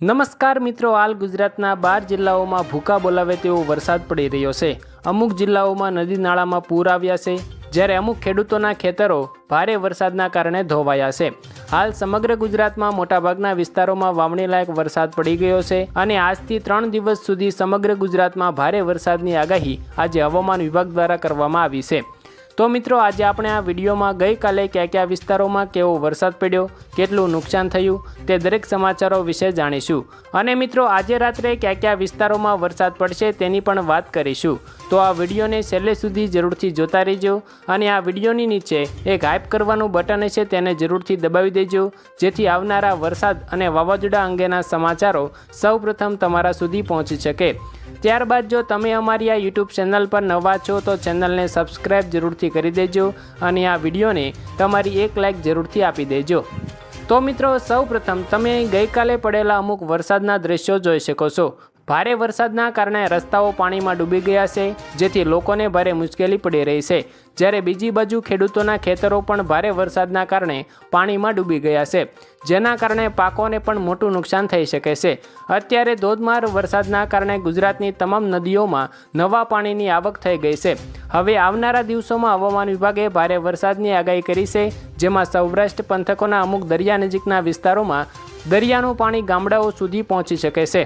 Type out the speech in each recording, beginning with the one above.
નમસ્કાર મિત્રો, હાલ ગુજરાતના 12 જિલ્લાઓમાં ભૂકા બોલાવે તેવો વરસાદ પડી રહ્યો છે। અમુક જિલ્લાઓમાં નદી નાળામાં પૂર આવ્યા છે, જ્યારે અમુક ખેડૂતોના ખેતરો ભારે વરસાદના કારણે ધોવાયા છે। હાલ સમગ્ર ગુજરાતમાં મોટાભાગના વિસ્તારોમાં વાવણી લાયક વરસાદ પડી ગયો છે અને આજથી 3 દિવસ સુધી સમગ્ર ગુજરાતમાં ભારે વરસાદની આગાહી આજે હવામાન વિભાગ દ્વારા કરવામાં આવી છે। તો મિત્રો, આજે આપણે આ વિડીયોમાં ગઈકાલે કયા કયા વિસ્તારોમાં કેવો વરસાદ પડ્યો, કેટલું નુકસાન થયું તે દરેક સમાચારો વિશે જાણીશું અને મિત્રો આજે રાત્રે કયા કયા વિસ્તારોમાં વરસાદ પડશે તેની પણ વાત કરીશું। તો આ વિડીયોને છેલ્લે સુધી જરૂરથી જોતા રહેજો અને આ વિડીયોની નીચે એક હાઇપ કરવાનું બટન છે તેને જરૂરથી દબાવી દેજો, જેથી આવનારા વરસાદ અને વાવાઝોડા અંગેના સમાચારો સૌપ્રથમ તમારા સુધી પહોંચી શકે। ત્યારબાદ જો તમે અમારી આ યુટ્યુબ ચેનલ પર નવા છો તો ચેનલને સબસ્ક્રાઈબ જરૂરથી કરી દેજો અને આ વિડીયોને તમારી એક લાઇક જરૂરથી આપી દેજો। તો મિત્રો, સૌપ્રથમ તમે ગઈકાલે પડેલા અમુક વરસાદના દ્રશ્યો જોઈ શકો છો। ભારે વરસાદના કારણે રસ્તાઓ પાણીમાં ડૂબી ગયા છે, જેથી લોકોને ભારે મુશ્કેલી પડી રહી છે, જ્યારે બીજી બાજુ ખેડૂતોના ખેતરો પણ ભારે વરસાદના કારણે પાણીમાં ડૂબી ગયા છે, જેના કારણે પાકોને પણ મોટું નુકસાન થઈ શકે છે। અત્યારે ધોધમાર વરસાદના કારણે ગુજરાતની તમામ નદીઓમાં નવા પાણીની આવક થઈ ગઈ છે। હવે આવનારા દિવસોમાં હવામાન વિભાગે ભારે વરસાદની આગાહી કરી છે, જેમાં સૌરાષ્ટ્ર પંથકોના અમુક દરિયા નજીકના વિસ્તારોમાં દરિયાનું પાણી ગામડાઓ સુધી પહોંચી શકે છે,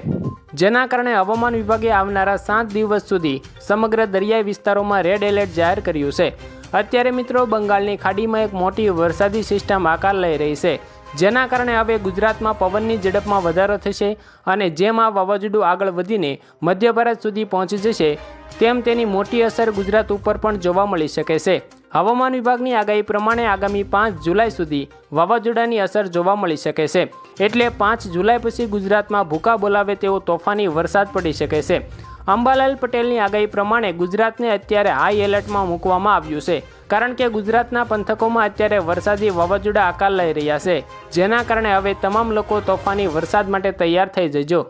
જેના કારણે હવામાન વિભાગે આવનારા 7 દિવસ સુધી સમગ્ર દરિયાઈ વિસ્તારોમાં રેડ એલર્ટ જાહેર કર્યું છે। અત્યારે મિત્રો, બંગાળની ખાડીમાં એક મોટી વરસાદી સિસ્ટમ આકાર લઈ રહી છે, જેના કારણે હવે ગુજરાતમાં પવનની ઝડપમાં વધારો થશે અને જેમ આ વાવાઝોડું આગળ વધીને મધ્ય ભારત સુધી પહોંચી જશે તેમ તેની મોટી અસર ગુજરાત ઉપર પણ જોવા મળી શકે છે। હવામાન વિભાગની આગાહી પ્રમાણે આગામી 5 જુલાઈ સુધી વાવાઝોડાની અસર જોવા મળી શકે છે, એટલે 5 જુલાઈ પછી ગુજરાતમાં ભૂકા બોલાવે તેવો તોફાની વરસાદ પડી શકે છે। અંબાલાલ પટેલની આગાહી પ્રમાણે ગુજરાતને અત્યારે હાઈ એલર્ટમાં મૂકવામાં આવ્યું છે, કારણ કે ગુજરાતના પંથકોમાં અત્યારે વરસાદી વાવાઝોડા આકાર લઈ રહ્યા છે, જેના કારણે હવે તમામ લોકો તોફાની વરસાદ માટે તૈયાર થઈ જજો।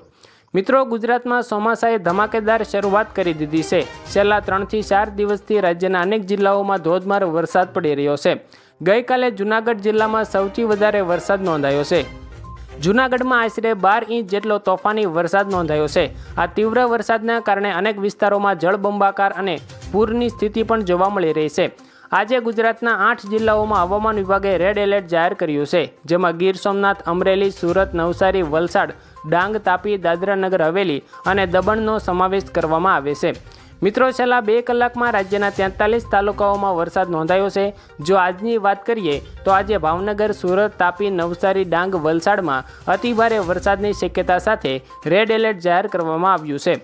મિત્રો, ગુજરાતમાં ચોમાસાએ ધમાકેદાર શરૂઆત કરી દીધી છે। છેલ્લા 3 થી 4 દિવસથી રાજ્યના અનેક જિલ્લાઓમાં ધોધમાર વરસાદ પડી રહ્યો છે। ગઈકાલે જૂનાગઢ જિલ્લામાં સૌથી વધારે વરસાદ નોંધાયો છે। જૂનાગઢમાં આશરે 12 ઇંચ જેટલો તોફાની વરસાદ નોંધાયો છે। આ તીવ્ર વરસાદના કારણે અનેક વિસ્તારોમાં જળબંબાકાર અને પૂરની સ્થિતિ પણ જોવા મળી રહી છે। આજે ગુજરાતના 8 જિલ્લાઓમાં હવામાન વિભાગે રેડ એલર્ટ જાહેર કર્યું છે, જેમાં ગીર સોમનાથ, અમરેલી, સુરત, નવસારી, વલસાડ, ડાંગ, તાપી, દાદરા નગર હવેલી અને દમણનો સમાવેશ કરવામાં આવે છે। મિત્રો, છેલ્લા 2 કલાકમાં રાજ્યના 43 તાલુકાઓમાં વરસાદ નોંધાયો છે। જો આજની વાત કરીએ તો આજે ભાવનગર, સુરત, તાપી, નવસારી, ડાંગ, વલસાડમાં અતિભારે વરસાદની શક્યતા સાથે રેડ એલર્ટ જાહેર કરવામાં આવ્યું છે।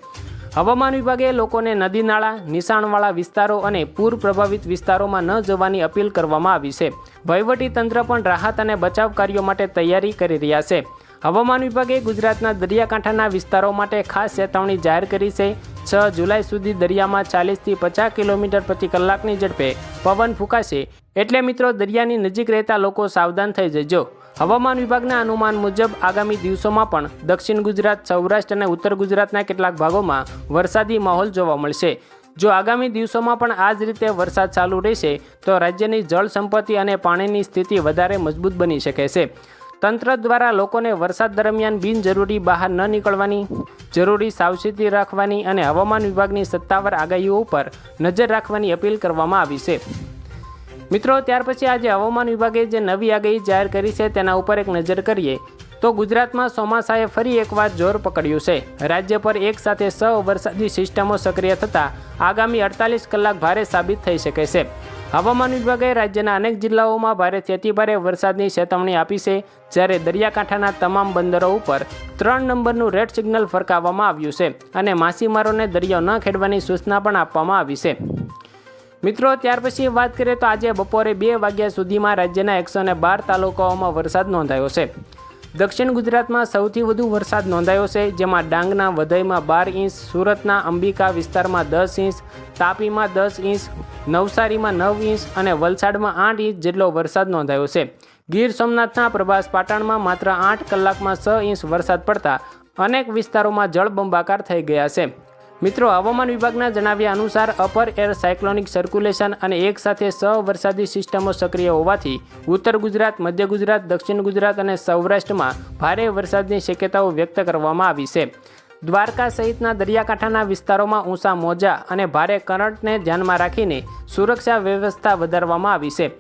હવામાન વિભાગે લોકોને નદી નાળા, નીચાણવાળા વિસ્તારો અને પૂર પ્રભાવિત વિસ્તારોમાં ન જવાની અપીલ કરવામાં આવી છે। વહીવટી તંત્ર પણ રાહત અને બચાવ કાર્યો માટે તૈયારી કરી રહ્યા છે। હવામાન વિભાગે ગુજરાતના દરિયાકાંઠાના વિસ્તારો માટે ખાસ ચેતવણી જાહેર કરી છે। 6 જુલાઈ સુધી દરિયામાં 40 થી 50 કિલોમીટર પ્રતિ કલાકની ઝડપે પવન ફૂંકાશે, એટલે મિત્રો દરિયાની નજીક રહેતા લોકો સાવધાન થઈ જજો। હવામાન વિભાગના અનુમાન મુજબ આગામી દિવસોમાં પણ દક્ષિણ ગુજરાત, સૌરાષ્ટ્ર અને ઉત્તર ગુજરાતના કેટલાક ભાગોમાં વરસાદી માહોલ જોવા મળશે। જો આગામી દિવસોમાં પણ આ જ રીતે વરસાદ ચાલુ રહેશે તો રાજ્યની જળ સંપત્તિ અને પાણીની સ્થિતિ વધારે મજબૂત બની શકે છે। તંત્ર દ્વારા લોકોને વરસાદ દરમિયાન બિનજરૂરી બહાર ન નીકળવાની, જરૂરી સાવચેતી રાખવાની અને હવામાન વિભાગની સત્તાવાર આગાહીઓ ઉપર નજર રાખવાની અપીલ કરવામાં આવી છે। મિત્રો, ત્યાર પછી આજે હવામાન વિભાગે જે નવી આગાહી જાહેર કરી છે તેના ઉપર એક નજર કરીએ તો ગુજરાતમાં ચોમાસાએ ફરી એકવાર જોર પકડ્યું છે। રાજ્ય પર એક સાથે 6 વરસાદી સિસ્ટમો સક્રિય થતાં આગામી 48 કલાક ભારે સાબિત થઈ શકે છે। હવામાન વિભાગે રાજ્યના અનેક જિલ્લાઓમાં ભારેથી અતિભારે વરસાદની ચેતવણી આપી છે, જ્યારે દરિયાકાંઠાના તમામ બંદરો ઉપર 3 નંબરનું રેડ સિગ્નલ ફરકાવવામાં આવ્યું છે અને માછીમારોને દરિયો ન ખેડવાની સૂચના પણ આપવામાં આવી છે। મિત્રો, ત્યાર પછી વાત કરીએ તો આજે બપોરે 2 વાગ્યા સુધીમાં રાજ્યના 112 તાલુકાઓમાં વરસાદ નોંધાયો છે। દક્ષિણ ગુજરાતમાં સૌથી વધુ વરસાદ નોંધાયો છે, જેમાં ડાંગના વધઈમાં 12 ઇંચ, સુરતના અંબિકા વિસ્તારમાં 10 ઇંચ, તાપીમાં 10 ઇંચ, નવસારીમાં 9 ઇંચ અને વલસાડમાં 8 ઇંચ જેટલો વરસાદ નોંધાયો છે। ગીર સોમનાથના પ્રભાસ પાટણમાં માત્ર 8 કલાકમાં 6 ઇંચ વરસાદ પડતા અનેક વિસ્તારોમાં જળબંબાકાર થઈ ગયા છે। મિત્રો, હવામાન વિભાગના જણાવ્યા અનુસાર અપર એર સાયક્લોનિક સર્ક્યુલેશન અને એક સાથે વરસાદી સિસ્ટમો સક્રિય હોવાથી ઉત્તર ગુજરાત, મધ્ય ગુજરાત, દક્ષિણ ગુજરાત અને સૌરાષ્ટ્રમાં ભારે વરસાદની શક્યતાઓ વ્યક્ત કરવામાં આવી છે. દ્વારકા સહિતના દરિયાકાંઠાના વિસ્તારોમાં ઊંચા મોજા અને ભારે કરંટને ધ્યાનમાં રાખીને સુરક્ષા વ્યવસ્થા વધારવામાં આવી છે.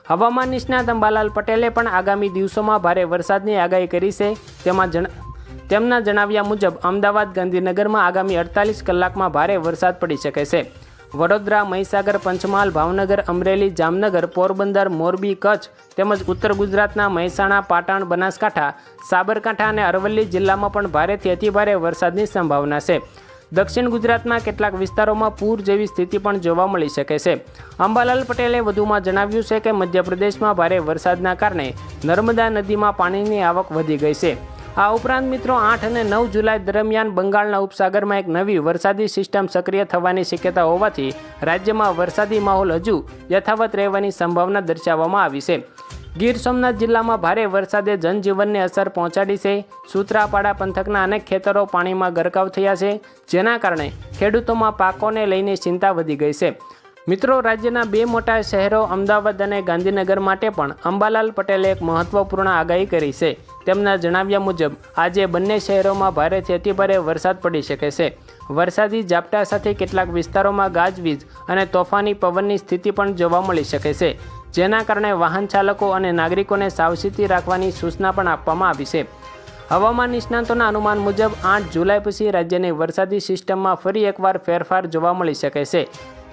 હવામાન નિષ્ણાત અંબાલાલ પટેલે પણ આગામી દિવસોમાં ભારે વરસાદની આગાહી કરી છે. તેમના જણાવ્યા મુજબ અમદાવાદ, ગાંધીનગરમાં આગામી 48 કલાકમાં ભારે વરસાદ પડી શકે છે. વડોદરા, મહીસાગર, પંચમહાલ, ભાવનગર, અમરેલી, જામનગર, પોરબંદર, મોરબી, કચ્છ તેમજ ઉત્તર ગુજરાતના મહેસાણા, પાટણ, બનાસકાંઠા, સાબરકાંઠા અને અરવલ્લી જિલ્લામાં પણ ભારેથી અતિભારે વરસાદની સંભાવના છે. દક્ષિણ ગુજરાતમાં કેટલાક વિસ્તારોમાં પૂર જેવી સ્થિતિ પણ જોવા મળી શકે છે. અંબાલાલ પટેલે વધુમાં જણાવ્યું છે કે મધ્યપ્રદેશમાં ભારે વરસાદના કારણે નર્મદા નદીમાં પાણીની આવક વધી ગઈ છે. આ ઉપરાંત મિત્રો 8 અને 9 જુલાઈ દરમિયાન બંગાળના ઉપસાગરમાં એક નવી વરસાદી સિસ્ટમ સક્રિય થવાની શક્યતા હોવાથી રાજ્યમાં વરસાદી માહોલ હજુ યથાવત રહેવાની સંભાવના દર્શાવવામાં આવી છે. ગીર સોમનાથ જિલ્લામાં ભારે વરસાદે જનજીવનને અસર પહોંચાડી છે. સૂત્રાપાડા પંથકના અનેક ખેતરો પાણીમાં ગરકાવ થયા છે, જેના કારણે ખેડૂતોમાં પાકોને લઈને ચિંતા વધી ગઈ છે. મિત્રો, રાજ્યના 2 મોટા શહેરો અમદાવાદ અને ગાંધીનગર માટે પણ અંબાલાલ પટેલે એક મહત્વપૂર્ણ આગાહી કરી છે. તેમના જણાવ્યા મુજબ આજે બંને શહેરોમાં ભારેથી અતિભારે વરસાદ પડી શકે છે. વરસાદી ઝાપટા સાથે કેટલાક વિસ્તારોમાં ગાજવીજ અને તોફાની પવનની સ્થિતિ પણ જોવા મળી શકે છે, જેના કારણે વાહન ચાલકો અને નાગરિકોને સાવચેતી રાખવાની સૂચના પણ આપવામાં આવી છે. હવામાન નિષ્ણાતોના અનુમાન મુજબ 8 જુલાઈ પછી રાજ્યની વરસાદી સિસ્ટમમાં ફરી એકવાર ફેરફાર જોવા મળી શકે છે.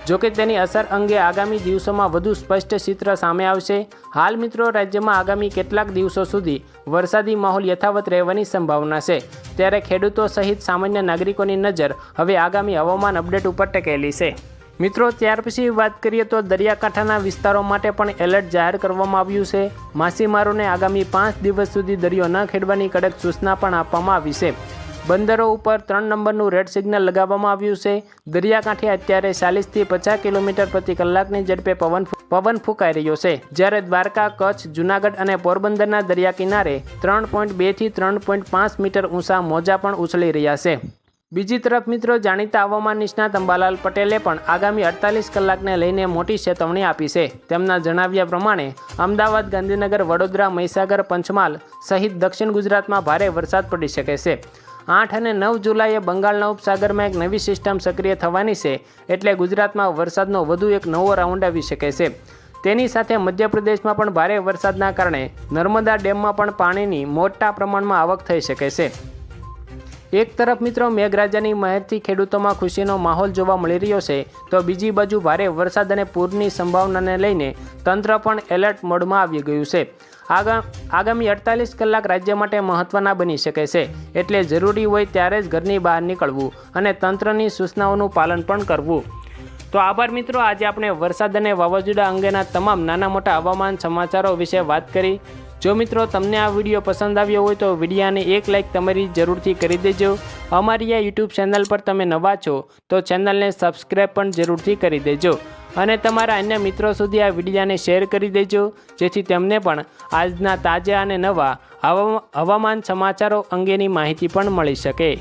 જોકે તેની અસર અંગે આગામી દિવસોમાં વધુ સ્પષ્ટ ચિત્ર સામે આવશે. હાલ મિત્રો, રાજ્યમાં આગામી કેટલાક દિવસો સુધી વરસાદી માહોલ યથાવત રહેવાની સંભાવના છે. ત્યારે ખેડૂતો સહિત સામાન્ય નાગરિકોની નજર હવે આગામી હવામાન અપડેટ ઉપર ટેકેલી છે. મિત્રો, ત્યાર પછી વાત કરીએ તો દરિયાકાંઠાના વિસ્તારો માટે પણ એલર્ટ જાહેર કરવામાં આવ્યું છે. માછીમારોને આગામી 5 દિવસ સુધી દરિયો ન ખેડવાની કડક સૂચના પણ આપવામાં આવી છે. બંદરો ઉપર 3 નંબરનું રેડ સિગ્નલ લગાવવામાં આવ્યું છે. દરિયાકાંઠે અત્યારે 40 થી 50 કિલોમીટર પ્રતિ કલાકની ઝડપે પવન ફૂંકાઈ રહ્યો છે. જ્યારે દ્વારકા, કચ્છ, જૂનાગઢ અને પોરબંદરના દરિયા કિનારે 3.2 થી 3.5 મીટર ઊંચા મોજા પણ ઉછળી રહ્યા છે. બીજી તરફ મિત્રો, જાણીતા હવામાન નિષ્ણાત અંબાલાલ પટેલે પણ આગામી 48 કલાકને લઈને મોટી ચેતવણી આપી છે. તેમના જણાવ્યા પ્રમાણે અમદાવાદ, ગાંધીનગર, વડોદરા, મહીસાગર, પંચમહાલ સહિત દક્ષિણ ગુજરાતમાં ભારે વરસાદ પડી શકે છે. 8 અને 9 જુલાઈએ બંગાળના ઉપસાગરમાં એક નવી સિસ્ટમ સક્રિય થવાની છે, એટલે ગુજરાતમાં વરસાદનો વધુ એક નવો રાઉન્ડ આવી શકે છે. તેની સાથે મધ્યપ્રદેશમાં પણ ભારે વરસાદના કારણે નર્મદા ડેમમાં પણ પાણીની મોટા પ્રમાણમાં આવક થઈ શકે છે. એક તરફ મિત્રો, મેઘરાજાની મહેરથી ખેડૂતોમાં ખુશીનો માહોલ જોવા મળી રહ્યો છે, તો બીજી બાજુ ભારે વરસાદ અને પૂરની સંભાવનાને લઈને તંત્ર પણ એલર્ટ મોડમાં આવી ગયું છે. આગામી 48 કલાક રાજ્ય માટે મહત્વના બની શકે છે, એટલે જરૂરી હોય ત્યારે જ ઘરની બહાર નીકળવું અને તંત્રની સૂચનાઓનું પાલન પણ કરવું. તો આભાર મિત્રો, આજે આપણે વરસાદ અને વાવાઝોડા અંગેના તમામ નાના મોટા હવામાન સમાચારો વિશે વાત કરી. જો મિત્રો તમને આ વિડીયો પસંદ આવ્યો હોય તો વિડીયાને એક લાઇક તમારી જરૂરથી કરી દેજો. અમારી આ યુટ્યુબ ચેનલ પર તમે નવા છો તો ચેનલને સબસ્ક્રાઈબ પણ જરૂરથી કરી દેજો અને તમારા અન્ય મિત્રો સુધી આ વિડીયાને શેર કરી દેજો, જેથી તેમને પણ આજના તાજા અને નવા હવામાન સમાચારો અંગેની માહિતી પણ મળી શકે.